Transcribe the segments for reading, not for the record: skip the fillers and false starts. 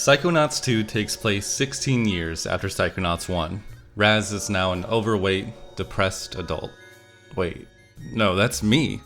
Psychonauts 2 takes place 16 years after Psychonauts 1. Raz is now an overweight, depressed adult. Wait, no, that's me.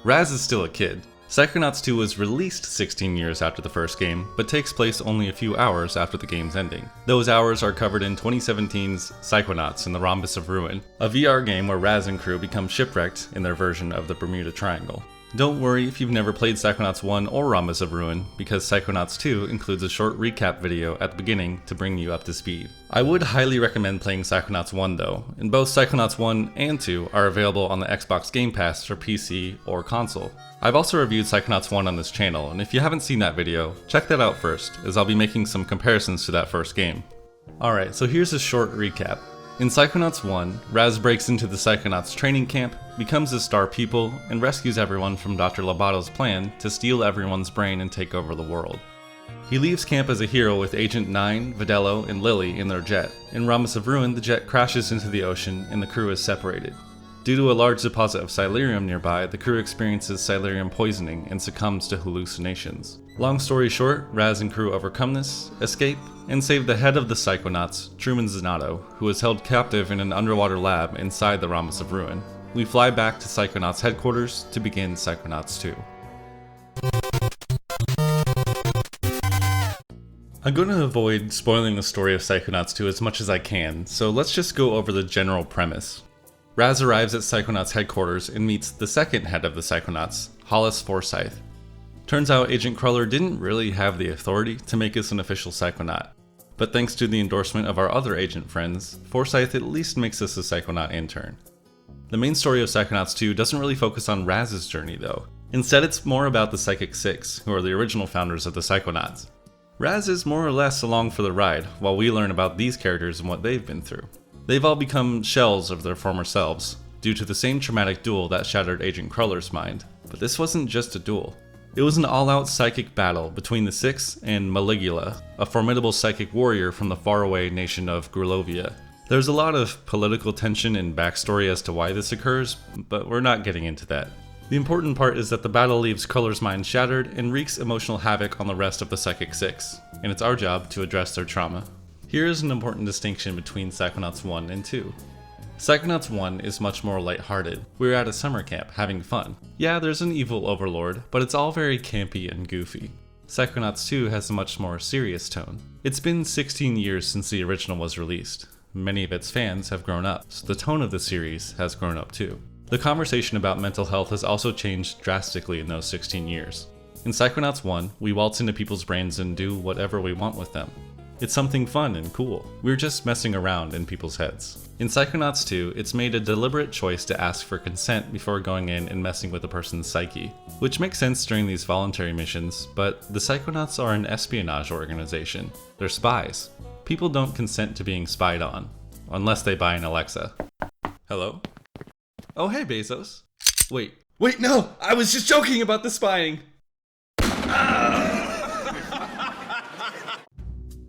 Raz is still a kid. Psychonauts 2 was released 16 years after the first game, but takes place only a few hours after the game's ending. Those hours are covered in 2017's Psychonauts in the Rhombus of Ruin, a VR game where Raz and crew become shipwrecked in their version of the Bermuda Triangle. Don't worry if you've never played Psychonauts 1 or Rhombus of Ruin, because Psychonauts 2 includes a short recap video at the beginning to bring you up to speed. I would highly recommend playing Psychonauts 1 though, and both Psychonauts 1 and 2 are available on the Xbox Game Pass for PC or console. I've also reviewed Psychonauts 1 on this channel, and if you haven't seen that video, check that out first, as I'll be making some comparisons to that first game. Alright, so here's a short recap. In Psychonauts 1, Raz breaks into the Psychonauts training camp, becomes a star pupil, and rescues everyone from Dr. Lobato's plan to steal everyone's brain and take over the world. He leaves camp as a hero with Agent 9, Vidello, and Lily in their jet. In Rhombus of Ruin, the jet crashes into the ocean and the crew is separated. Due to a large deposit of Silurium nearby, the crew experiences Silurium poisoning and succumbs to hallucinations. Long story short, Raz and crew overcome this, escape, and save the head of the Psychonauts, Truman Zanotto, who is held captive in an underwater lab inside the Rhombus of Ruin. We fly back to Psychonauts headquarters to begin Psychonauts 2. I'm going to avoid spoiling the story of Psychonauts 2 as much as I can, so let's just go over the general premise. Raz arrives at Psychonauts headquarters and meets the second head of the Psychonauts, Hollis Forsyth. Turns out Agent Cruller didn't really have the authority to make us an official Psychonaut, but thanks to the endorsement of our other agent friends, Forsyth at least makes us a Psychonaut intern. The main story of Psychonauts 2 doesn't really focus on Raz's journey though. Instead, it's more about the Psychic Six, who are the original founders of the Psychonauts. Raz is more or less along for the ride, while we learn about these characters and what they've been through. They've all become shells of their former selves, due to the same traumatic duel that shattered Agent Cruller's mind. But this wasn't just a duel. It was an all-out psychic battle between the Six and Maligula, a formidable psychic warrior from the faraway nation of Grulovia. There's a lot of political tension and backstory as to why this occurs, but we're not getting into that. The important part is that the battle leaves Cruller's mind shattered and wreaks emotional havoc on the rest of the Psychic Six, and it's our job to address their trauma. Here is an important distinction between Psychonauts 1 and 2. Psychonauts 1 is much more lighthearted. We're at a summer camp, having fun. Yeah, there's an evil overlord, but it's all very campy and goofy. Psychonauts 2 has a much more serious tone. It's been 16 years since the original was released. Many of its fans have grown up, so the tone of the series has grown up too. The conversation about mental health has also changed drastically in those 16 years. In Psychonauts 1, we waltz into people's brains and do whatever we want with them. It's something fun and cool. We're just messing around in people's heads. In Psychonauts 2, it's made a deliberate choice to ask for consent before going in and messing with a person's psyche, which makes sense during these voluntary missions, but the Psychonauts are an espionage organization. They're spies. People don't consent to being spied on, unless they buy an Alexa. Hello? Oh hey Bezos. Wait, no! I was just joking about the spying!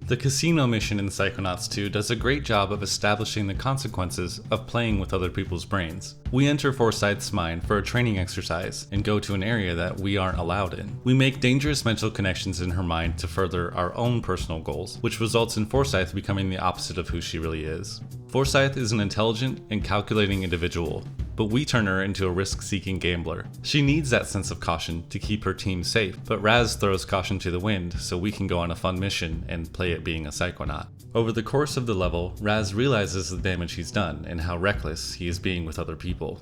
The casino mission in Psychonauts 2 does a great job of establishing the consequences of playing with other people's brains. We enter Forsyth's mind for a training exercise and go to an area that we aren't allowed in. We make dangerous mental connections in her mind to further our own personal goals, which results in Forsyth becoming the opposite of who she really is. Forsyth is an intelligent and calculating individual, but we turn her into a risk-seeking gambler. She needs that sense of caution to keep her team safe, but Raz throws caution to the wind so we can go on a fun mission and play it being a Psychonaut. Over the course of the level, Raz realizes the damage he's done and how reckless he is being with other people.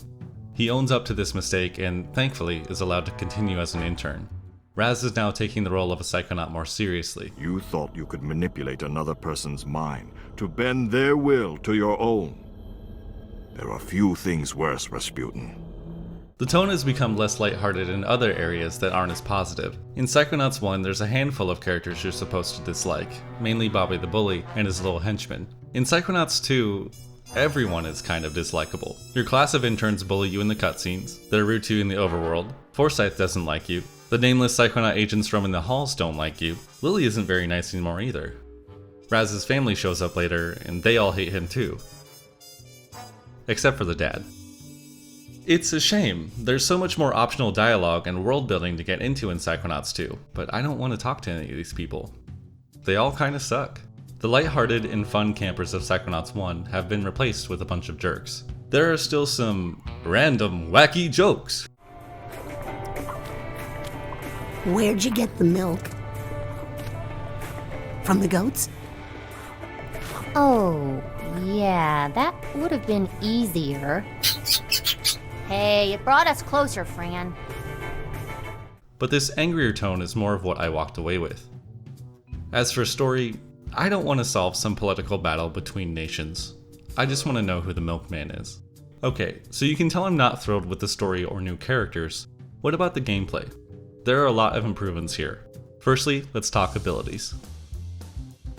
He owns up to this mistake and, thankfully, is allowed to continue as an intern. Raz is now taking the role of a Psychonaut more seriously. You thought you could manipulate another person's mind to bend their will to your own. There are few things worse, Rasputin. The tone has become less lighthearted in other areas that aren't as positive. In Psychonauts 1, there's a handful of characters you're supposed to dislike, mainly Bobby the Bully and his little henchman. In Psychonauts 2, everyone is kind of dislikable. Your class of interns bully you in the cutscenes, they're rude to you in the overworld, Forsyth doesn't like you, the nameless Psychonaut agents roaming the halls don't like you, Lily isn't very nice anymore either. Raz's family shows up later, and they all hate him too. Except for the dad. It's a shame. There's so much more optional dialogue and world building to get into in Psychonauts 2, but I don't want to talk to any of these people. they all kinda suck. The lighthearted and fun campers of Psychonauts 1 have been replaced with a bunch of jerks. There are still some random wacky jokes. Where'd you get the milk? From the goats? Oh, yeah, that would have been easier. Hey, it brought us closer, Fran. But this angrier tone is more of what I walked away with. As for story, I don't want to solve some political battle between nations. I just want to know who the milkman is. Okay, so you can tell I'm not thrilled with the story or new characters. What about the gameplay? There are a lot of improvements here. Firstly, let's talk abilities.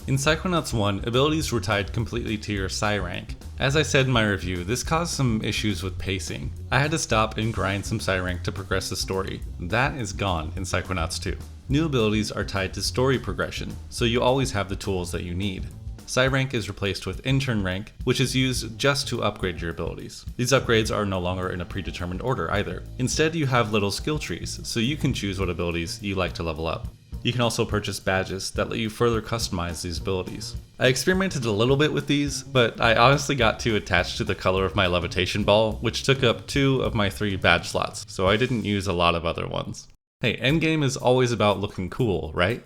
In Psychonauts 1, abilities were tied completely to your Psy rank. As I said in my review, this caused some issues with pacing. I had to stop and grind some Psy rank to progress the story. That is gone in Psychonauts 2. New abilities are tied to story progression, so you always have the tools that you need. Psy rank is replaced with intern rank, which is used just to upgrade your abilities. These upgrades are no longer in a predetermined order either. Instead, you have little skill trees, so you can choose what abilities you like to level up. You can also purchase badges that let you further customize these abilities. I experimented a little bit with these, but I honestly got too attached to the color of my levitation ball, which took up 2 of my 3 badge slots, so I didn't use a lot of other ones. Hey, endgame is always about looking cool, right?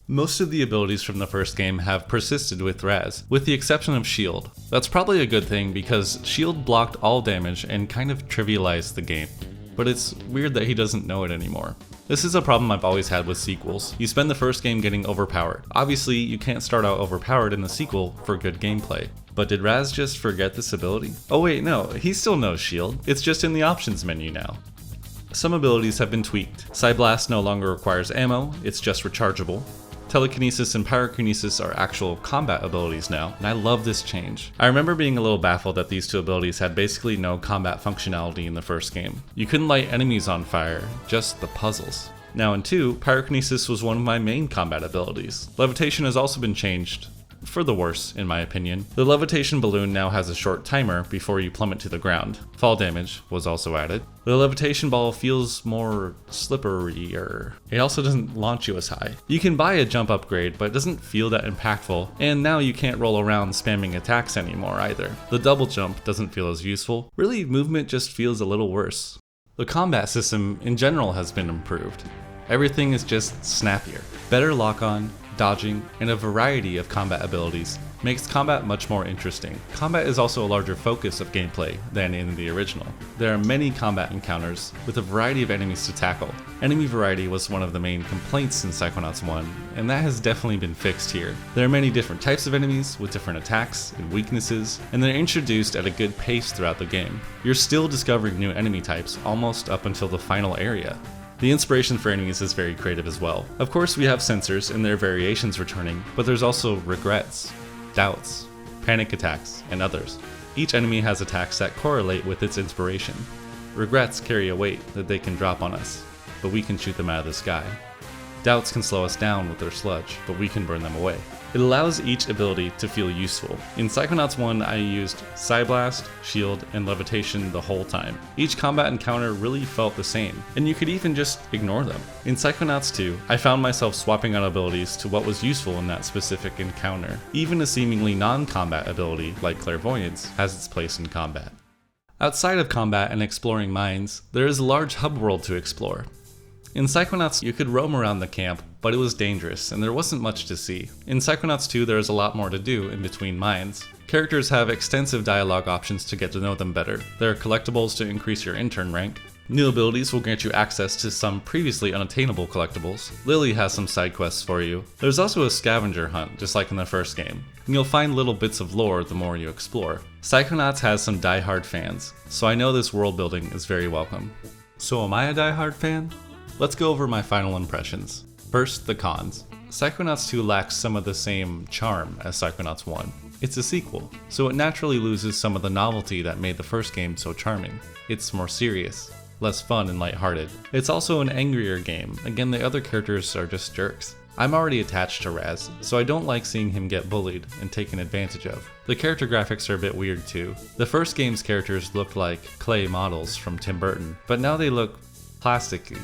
Most of the abilities from the first game have persisted with Raz, with the exception of Shield. That's probably a good thing because Shield blocked all damage and kind of trivialized the game. But it's weird that he doesn't know it anymore. This is a problem I've always had with sequels. You spend the first game getting overpowered. Obviously, you can't start out overpowered in the sequel for good gameplay. But did Raz just forget this ability? Oh wait, no, he still knows Shield. It's just in the options menu now. Some abilities have been tweaked. Psyblast no longer requires ammo, it's just rechargeable. Telekinesis and Pyrokinesis are actual combat abilities now, and I love this change. I remember being a little baffled that these two abilities had basically no combat functionality in the first game. You couldn't light enemies on fire, just the puzzles. Now in 2, Pyrokinesis was one of my main combat abilities. Levitation has also been changed, for the worse in my opinion. The levitation balloon now has a short timer before you plummet to the ground. Fall damage was also added. The levitation ball feels more slipperier. It also doesn't launch you as high. You can buy a jump upgrade, but it doesn't feel that impactful, and now you can't roll around spamming attacks anymore either. The double jump doesn't feel as useful. Really, movement just feels a little worse. The combat system in general has been improved. Everything is just snappier. Better lock-on, dodging, and a variety of combat abilities makes combat much more interesting. Combat is also a larger focus of gameplay than in the original. There are many combat encounters with a variety of enemies to tackle. Enemy variety was one of the main complaints in Psychonauts 1, and that has definitely been fixed here. There are many different types of enemies with different attacks and weaknesses, and they're introduced at a good pace throughout the game. You're still discovering new enemy types almost up until the final area. The inspiration for enemies is very creative as well. Of course, we have sensors and their variations returning, but there's also regrets, doubts, panic attacks, and others. Each enemy has attacks that correlate with its inspiration. Regrets carry a weight that they can drop on us, but we can shoot them out of the sky. Doubts can slow us down with their sludge, but we can burn them away. It allows each ability to feel useful. In Psychonauts 1, I used Psyblast, Shield, and Levitation the whole time. Each combat encounter really felt the same, and you could even just ignore them. In Psychonauts 2, I found myself swapping out abilities to what was useful in that specific encounter. Even a seemingly non-combat ability, like Clairvoyance, has its place in combat. Outside of combat and exploring mines, there is a large hub world to explore. In Psychonauts, you could roam around the camp, but it was dangerous, and there wasn't much to see. In Psychonauts 2, there is a lot more to do in between mines. Characters have extensive dialogue options to get to know them better. There are collectibles to increase your intern rank. New abilities will grant you access to some previously unattainable collectibles. Lily has some side quests for you. There's also a scavenger hunt, just like in the first game, and you'll find little bits of lore the more you explore. Psychonauts has some die-hard fans, so I know this world building is very welcome. So am I a die-hard fan? Let's go over my final impressions. First, the cons. Psychonauts 2 lacks some of the same charm as Psychonauts 1. It's a sequel, so it naturally loses some of the novelty that made the first game so charming. It's more serious, less fun and lighthearted. It's also an angrier game. Again, the other characters are just jerks. I'm already attached to Raz, so I don't like seeing him get bullied and taken advantage of. The character graphics are a bit weird too. The first game's characters looked like clay models from Tim Burton, but now they look plasticky,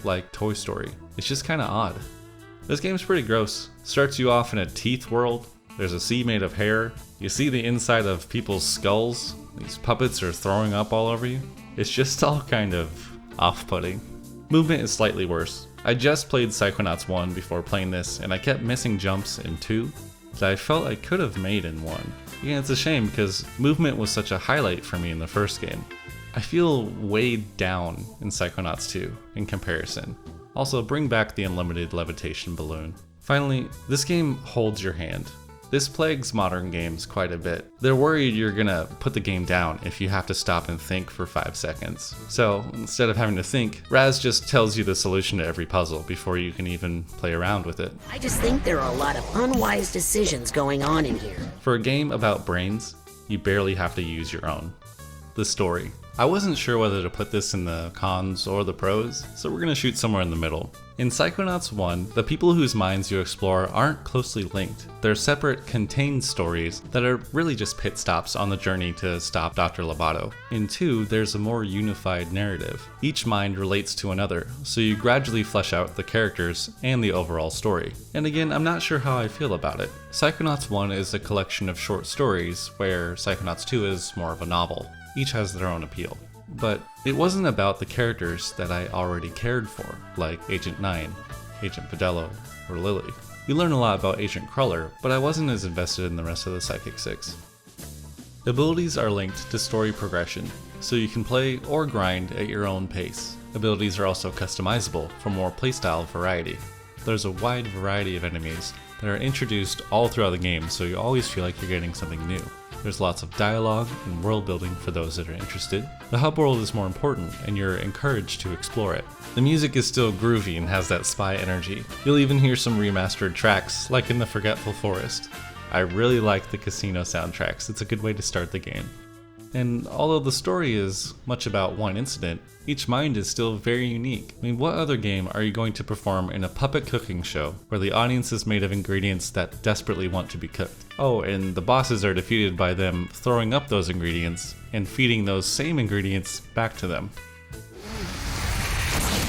like Toy Story. It's just kinda odd. This game's pretty gross. Starts you off in a teeth world. There's a sea made of hair. You see the inside of people's skulls. These puppets are throwing up all over you. It's just all kind of off-putting. Movement is slightly worse. I just played Psychonauts 1 before playing this, and I kept missing jumps in 2 that I felt I could have made in 1. Yeah, it's a shame because movement was such a highlight for me in the first game. I feel weighed down in Psychonauts 2 in comparison. Also, bring back the unlimited levitation balloon. Finally, this game holds your hand. This plagues modern games quite a bit. They're worried you're gonna put the game down if you have to stop and think for 5 seconds. So instead of having to think, Raz just tells you the solution to every puzzle before you can even play around with it. I just think there are a lot of unwise decisions going on in here. For a game about brains, you barely have to use your own. The story. I wasn't sure whether to put this in the cons or the pros, so we're gonna shoot somewhere in the middle. In Psychonauts 1, the people whose minds you explore aren't closely linked. They're separate, contained stories that are really just pit stops on the journey to stop Dr. Lovato. In 2, there's a more unified narrative. Each mind relates to another, so you gradually flesh out the characters and the overall story. And again, I'm not sure how I feel about it. Psychonauts 1 is a collection of short stories, where Psychonauts 2 is more of a novel. Each has their own appeal. But it wasn't about the characters that I already cared for, like Agent 9, Agent Fidello, or Lily. You learn a lot about Agent Cruller, but I wasn't as invested in the rest of the Psychic 6. Abilities are linked to story progression, so you can play or grind at your own pace. Abilities are also customizable for more playstyle variety. There's a wide variety of enemies that are introduced all throughout the game, so you always feel like you're getting something new. There's lots of dialogue and world building for those that are interested. The hub world is more important, and you're encouraged to explore it. The music is still groovy and has that spy energy. You'll even hear some remastered tracks, like in the Forgetful Forest. I really like the casino soundtracks. It's a good way to start the game. And although the story is much about one incident, each mind is still very unique. I mean, what other game are you going to perform in a puppet cooking show where the audience is made of ingredients that desperately want to be cooked? Oh, and the bosses are defeated by them throwing up those ingredients and feeding those same ingredients back to them.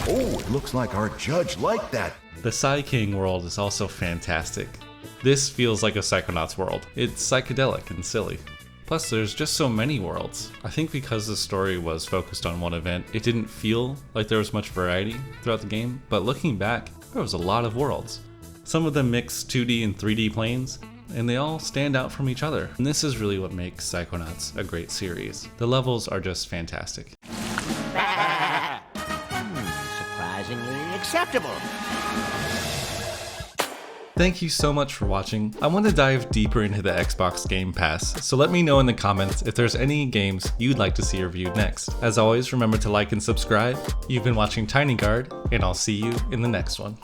Oh, it looks like our judge liked that. The Psy King world is also fantastic. This feels like a Psychonauts world. It's psychedelic and silly. Plus, there's just so many worlds. I think because the story was focused on one event, it didn't feel like there was much variety throughout the game, but looking back, there was a lot of worlds. Some of them mix 2D and 3D planes, and they all stand out from each other. And this is really what makes Psychonauts a great series. The levels are just fantastic. Surprisingly acceptable. Thank you so much for watching. I want to dive deeper into the Xbox Game Pass, so let me know in the comments if there's any games you'd like to see reviewed next. As always, remember to like and subscribe. You've been watching TinyGuard, and I'll see you in the next one.